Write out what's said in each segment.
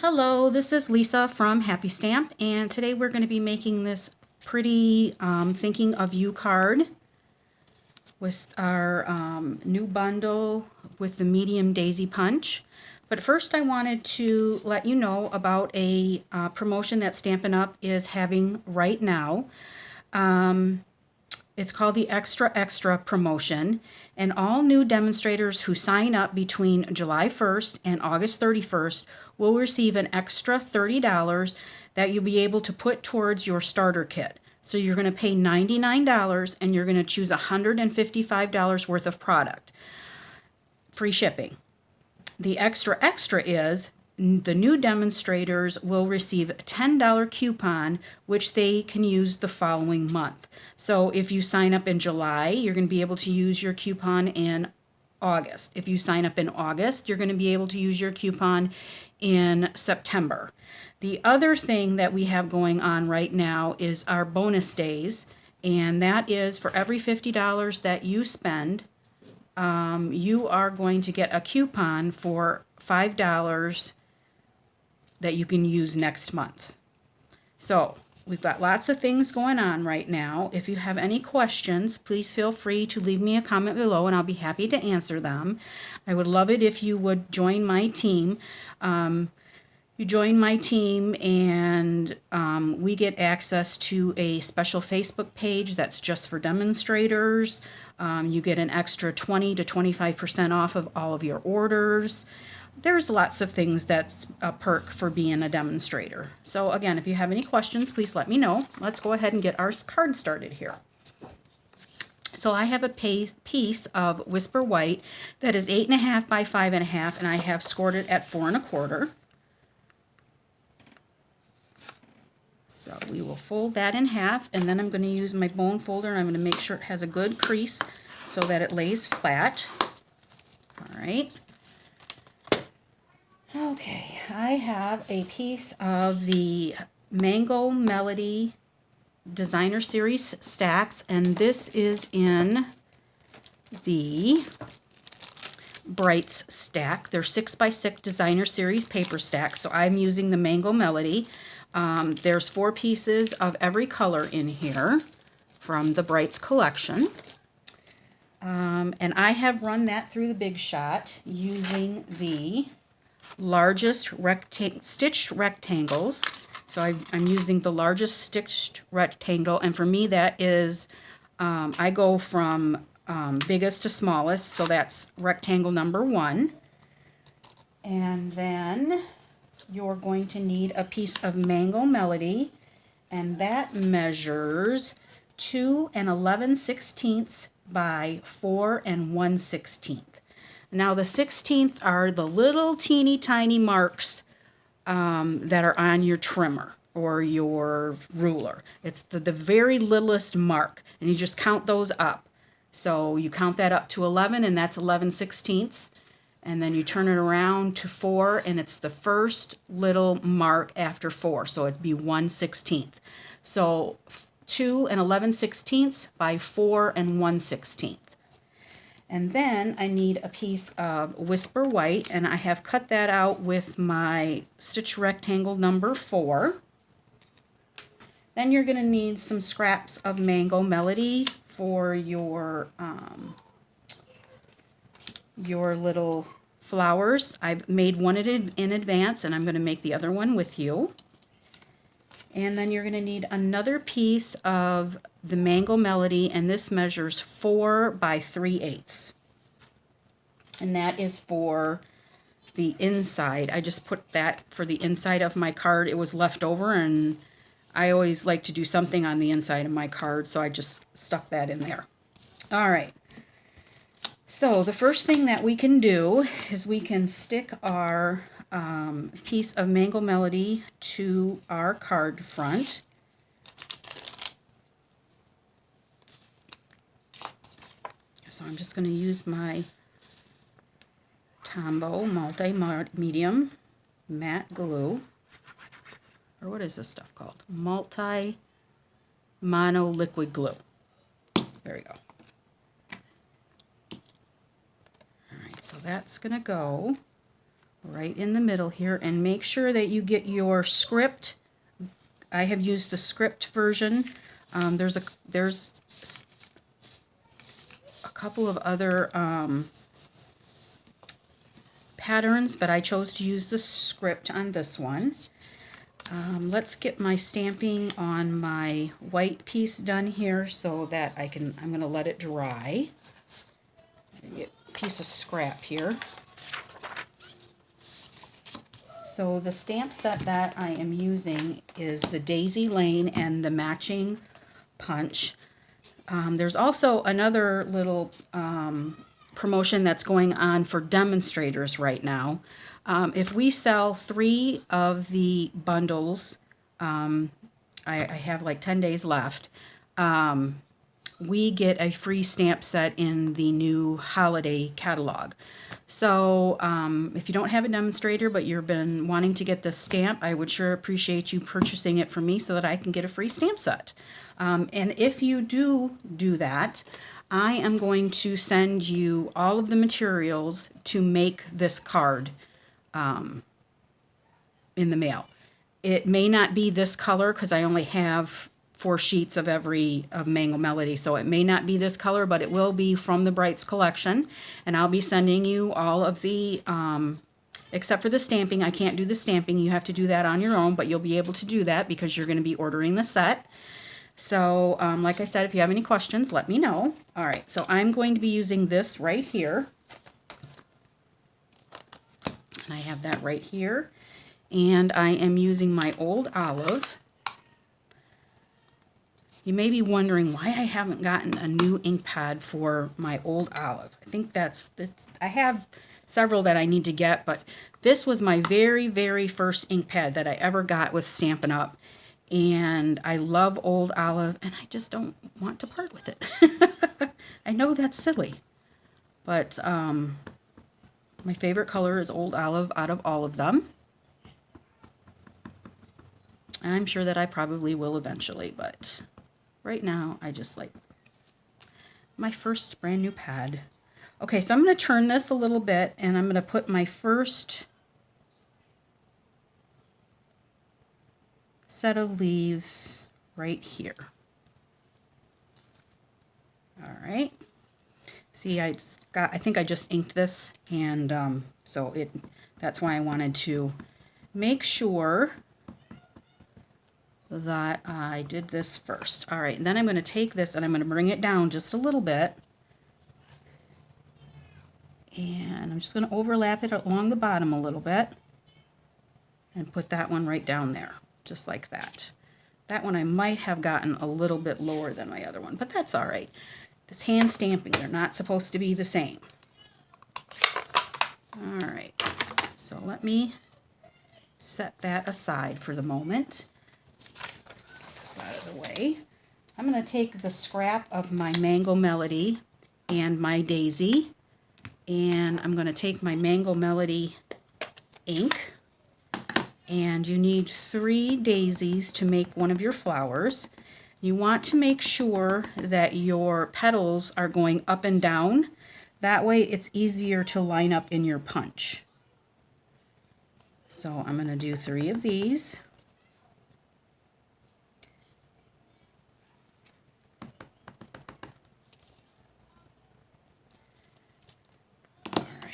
Hello, this is Lisa from Happy Stamp, and today we're going to be making this pretty Thinking of You card with our new bundle with the medium daisy punch. But first I wanted to let you know about a promotion that Stampin' Up! Is having right now. It's called the Extra Extra promotion, and all new demonstrators who sign up between July 1st and August 31st will receive an extra $30 that you'll be able to put towards your starter kit. So you're going to pay $99 and you're going to choose $155 worth of product. Free shipping. The extra extra is the new demonstrators will receive a $10 coupon, which they can use the following month. So if you sign up in July, you're going to be able to use your coupon in August. If you sign up in August, you're going to be able to use your coupon in September. The other thing that we have going on right now is our bonus days, and that is for every $50 that you spend, you are going to get a coupon for $5 that you can use next month. So we've got lots of things going on right now. If you have any questions, please feel free to leave me a comment below and I'll be happy to answer them. I would love it if you would join my team. You join my team and we get access to a special Facebook page that's just for demonstrators. You get an extra 20 to 25% off of all of your orders. There's lots of things that's a perk for being a demonstrator. So again, if you have any questions, please let me know. Let's go ahead and get our card started here. So I have a piece of Whisper White that is 8.5 by 5.5, and I have scored it at 4 1/4. So we will fold that in half, and then I'm going to use my bone folder, and I'm going to make sure it has a good crease so that it lays flat. All right. Okay, I have a piece of the Mango Melody Designer Series stacks, and this is in the Brights stack. They're 6x6 Designer Series paper stacks, so I'm using the Mango Melody. There's 4 pieces of every color in here from the Brights collection. And I have run that through the Big Shot using the largest stitched rectangles. So I'm using the largest stitched rectangle, and for me that is, I go from biggest to smallest, so that's rectangle number 1. And then you're going to need a piece of Mango Melody, and that measures 2 11/16 by 4 1/16. Now the 16th are the little teeny tiny marks that are on your trimmer or your ruler. It's the very littlest mark, and you just count those up. So you count that up to 11, and that's 11/16. And then you turn it around to 4, and it's the first little mark after 4. So it'd be 1/16. So 2 11/16 by 4 1/16. And then I need a piece of Whisper White, and I have cut that out with my stitch rectangle number 4. Then you're going to need some scraps of Mango Melody for your little flowers. I've made one in advance, and I'm going to make the other one with you. And then you're going to need another piece of the Mango Melody, and this measures 4 by 3/8. And that is for the inside. I just put that for the inside of my card. It was left over, and I always like to do something on the inside of my card, so I just stuck that in there. All right. So the first thing that we can do is we can stick our piece of Mango Melody to our card front. So I'm just going to use my Tombow multi-medium matte glue, or what is this stuff called? Multi-mono liquid glue. There we go. All right, so that's going to go right in the middle here, and make sure that you get your script. I have used the script version. There's a couple of other patterns, but I chose to use the script on this one. Let's get my stamping on my white piece done here so that I'm going to let it dry. Get a piece of scrap here. So the stamp set that I am using is the Daisy Lane and the matching punch. There's also another little promotion that's going on for demonstrators right now. If we sell 3 of the bundles, I have like 10 days left, we get a free stamp set in the new holiday catalog. So if you don't have a demonstrator but you've been wanting to get this stamp, I would sure appreciate you purchasing it from me so that I can get a free stamp set. And if you do that, I am going to send you all of the materials to make this card in the mail. It may not be this color because I only have 4 sheets of Mango Melody, so it may not be this color, but it will be from the Brights collection, and I'll be sending you all of the, except for the stamping. I can't do the stamping. You have to do that on your own, but you'll be able to do that because you're going to be ordering the set. So, like I said, if you have any questions, let me know. All right, so I'm going to be using this right here. And I have that right here. And I am using my Old Olive. You may be wondering why I haven't gotten a new ink pad for my Old Olive. I think I have several that I need to get, but this was my very, very first ink pad that I ever got with Stampin' Up. And I love Old Olive, and I just don't want to part with it. I know that's silly, but my favorite color is Old Olive out of all of them. And I'm sure that I probably will eventually, but right now I just like my first brand new pad. Okay, so I'm going to turn this a little bit, and I'm going to put my first set of leaves right here. All right. See, I think I just inked this, and so that's why I wanted to make sure that I did this first. All right, and then I'm going to take this and I'm going to bring it down just a little bit. And I'm just going to overlap it along the bottom a little bit and put that one right down there, just like that. That one I might have gotten a little bit lower than my other one, but that's all right. It's hand stamping. They're not supposed to be the same. All right, so let me set that aside for the moment. Out of the way. I'm going to take the scrap of my Mango Melody and my Daisy, and I'm going to take my Mango Melody ink, and you need 3 daisies to make one of your flowers. You want to make sure that your petals are going up and down. That way it's easier to line up in your punch. So I'm going to do 3 of these.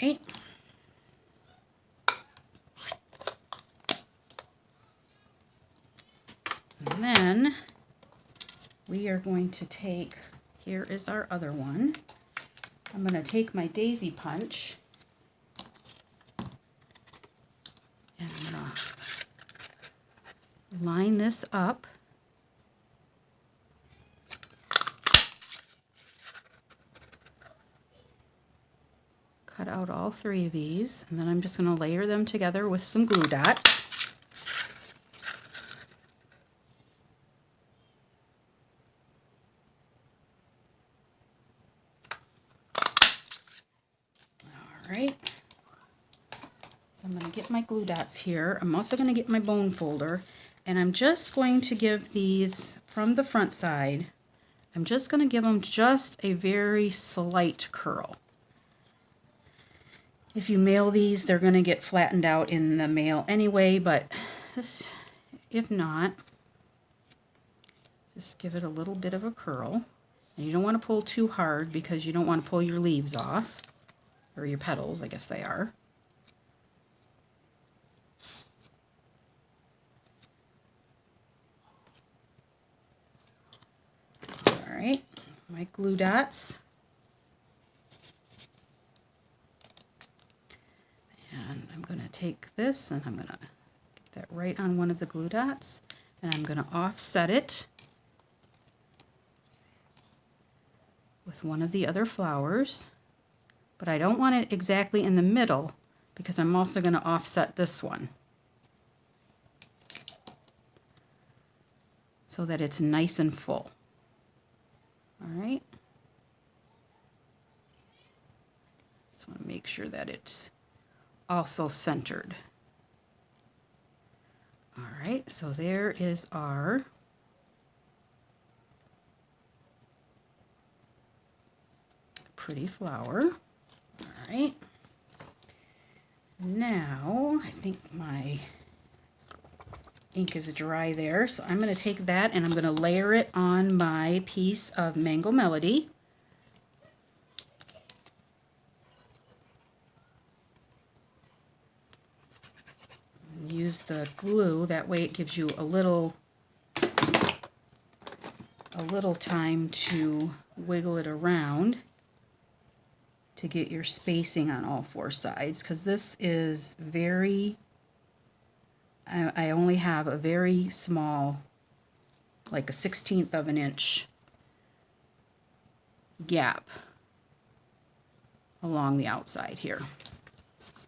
Right. And then we are going to take, here is our other one. I'm going to take my daisy punch and I'm going to line this up. Cut out all 3 of these, and then I'm just going to layer them together with some glue dots. All right. So I'm going to get my glue dots here. I'm also going to get my bone folder, and I'm just going to give these from the front side. I'm just going to give them just a very slight curl. If you mail these, they're going to get flattened out in the mail anyway, but if not, just give it a little bit of a curl. And you don't want to pull too hard because you don't want to pull your leaves off, or your petals, I guess they are. All right, my glue dots. And I'm going to take this and I'm going to get that right on one of the glue dots, and I'm going to offset it with one of the other flowers, but I don't want it exactly in the middle because I'm also going to offset this one so that it's nice and full. All right. Just want to make sure that it's also centered. All right, so there is our pretty flower. All right. Now, I think my ink is dry there, so I'm going to take that and I'm going to layer it on my piece of Mango Melody. And use the glue, that way it gives you a little time to wiggle it around to get your spacing on all four sides, because this is very, I only have a very small, like a 1/16 of an inch gap along the outside here.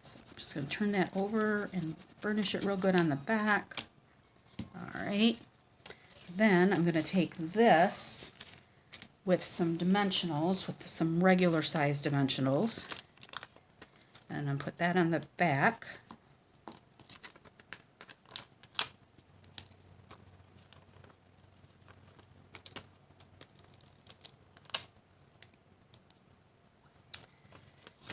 So I'm just going to turn that over and burnish it real good on the back. All right. Then I'm going to take this with some dimensionals, with some regular size dimensionals, and I'm going to put that on the back.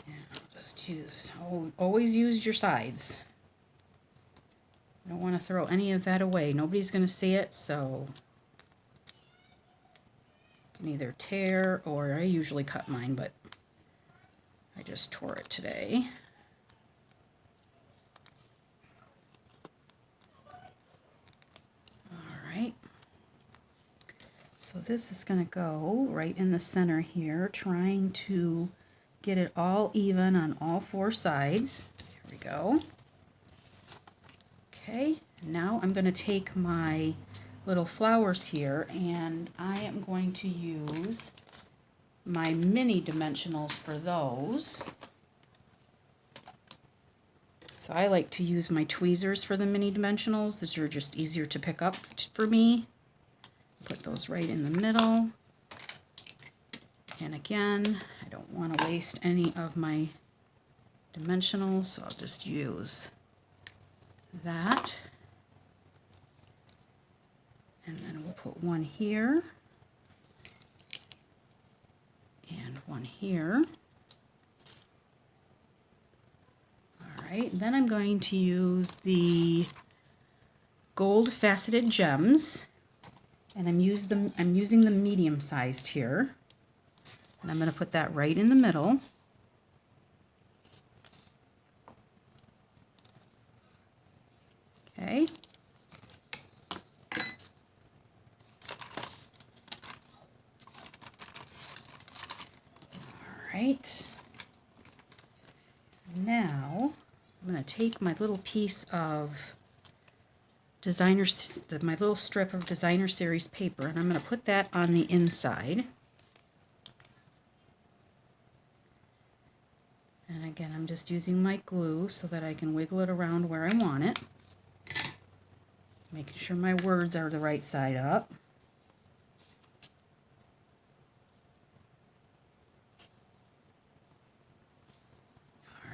And I'll just always use your sides. I don't want to throw any of that away. Nobody's going to see it, so you can either tear, or I usually cut mine, but I just tore it today. All right. So this is going to go right in the center here, trying to get it all even on all four sides. Here we go. Okay, now I'm going to take my little flowers here and I am going to use my mini dimensionals for those. So I like to use my tweezers for the mini dimensionals. These are just easier to pick up for me. Put those right in the middle. And again, I don't want to waste any of my dimensionals, so I'll just use that. And then we'll put one here and one here. All right, then I'm going to use the gold faceted gems, and I'm using the medium sized here, and I'm going to put that right in the middle. Okay. Right. Now I'm going to take my little piece of my little strip of Designer Series paper, and I'm going to put that on the inside. And again, I'm just using my glue so that I can wiggle it around where I want it. Making sure my words are the right side up.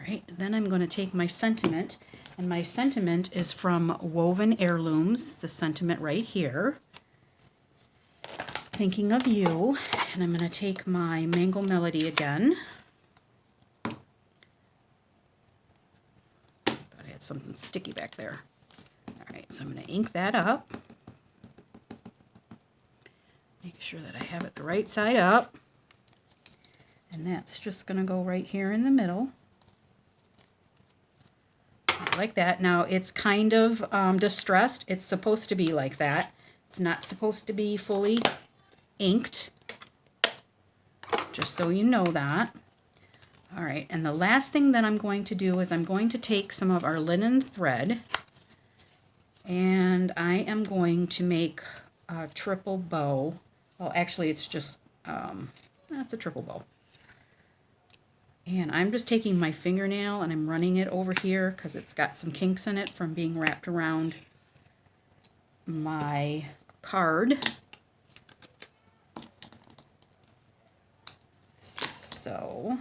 Alright, then I'm going to take my sentiment, and my sentiment is from Woven Heirlooms, the sentiment right here. Thinking of you, and I'm going to take my Mango Melody again. something sticky back there. All right, so I'm going to ink that up. Make sure that I have it the right side up. And that's just going to go right here in the middle. Like that. Now it's kind of distressed. It's supposed to be like that. It's not supposed to be fully inked. Just so you know that. All right, and the last thing that I'm going to do is I'm going to take some of our linen thread and I am going to make a triple bow. Well, actually it's just, that's a triple bow. And I'm just taking my fingernail and I'm running it over here because it's got some kinks in it from being wrapped around my card. So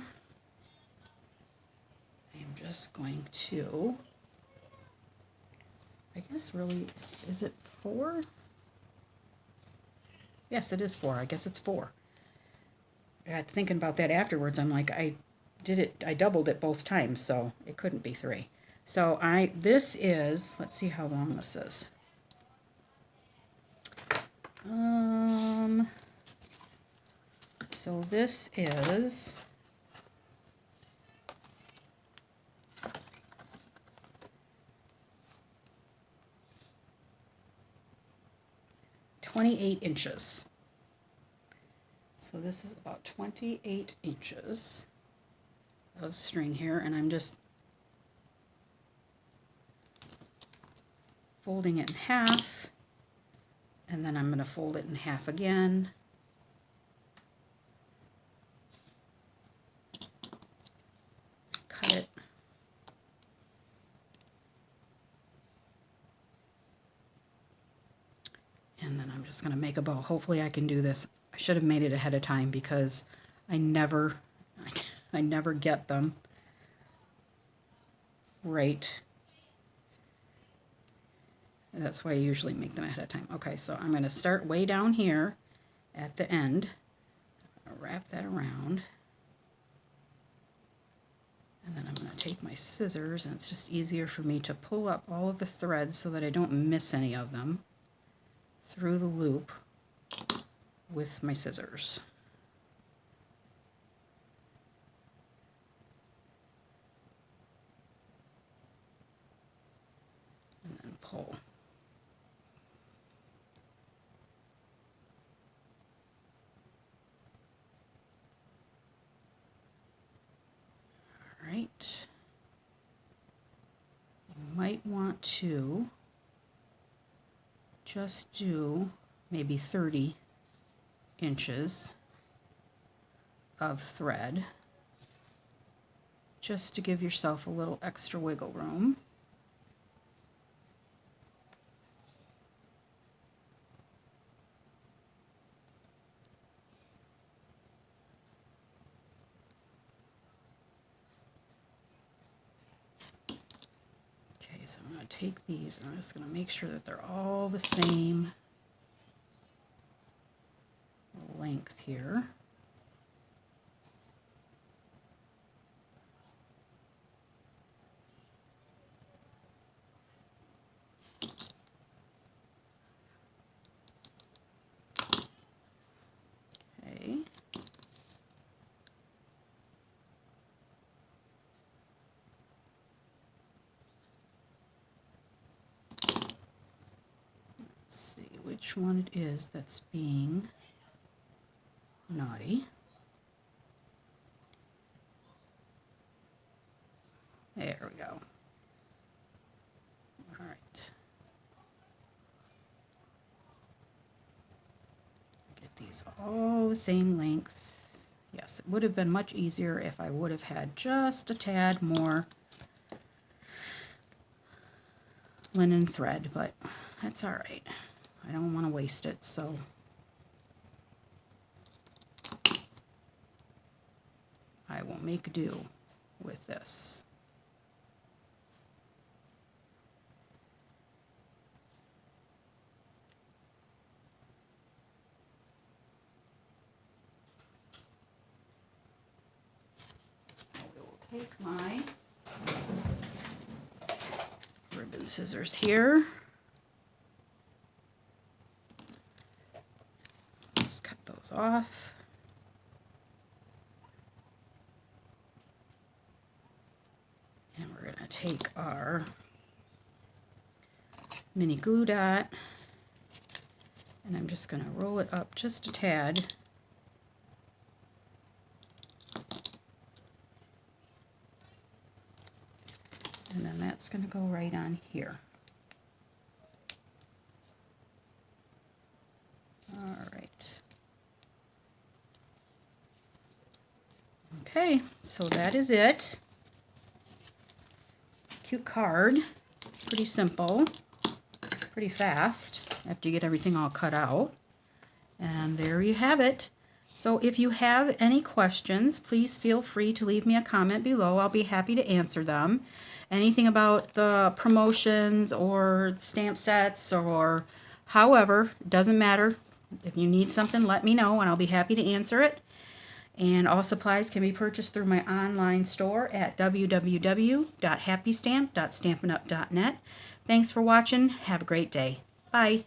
I'm just going to, I guess really, is it 4? Yes, it is 4. I guess it's 4. I got thinking about that afterwards. I'm like, I doubled it both times, so it couldn't be 3. So this is, let's see how long this is. So this is 28 inches. So this is about 28 inches of string here, and I'm just folding it in half, and then I'm going to fold it in half again. Cut it. And then I'm just going to make a bow. Hopefully I can do this. I should have made it ahead of time because I never get them right. That's why I usually make them ahead of time. Okay, so I'm going to start way down here at the end. I'll wrap that around. And then I'm going to take my scissors, and it's just easier for me to pull up all of the threads so that I don't miss any of them through the loop with my scissors. And then pull. All right. You might want to just do maybe 30 inches of thread just to give yourself a little extra wiggle room. Okay, so I'm going to take these and I'm just going to make sure that they're all the same length here. Okay. Let's see which one it is that's being naughty. There we go. All right. Get these all the same length. Yes, it would have been much easier if I would have had just a tad more linen thread, but that's all right. I don't want to waste it, so I will make do with this. So we will take my ribbon scissors here. Just cut those off. And we're going to take our mini glue dot, and I'm just going to roll it up just a tad. And then that's going to go right on here. All right. Okay, so that is it. Cute card. Pretty simple. Pretty fast after you get everything all cut out. And there you have it. So if you have any questions, please feel free to leave me a comment below. I'll be happy to answer them. Anything about the promotions or stamp sets or however, doesn't matter. If you need something, let me know and I'll be happy to answer it. And all supplies can be purchased through my online store at www.happystamp.stampinup.net. Thanks for watching. Have a great day. Bye.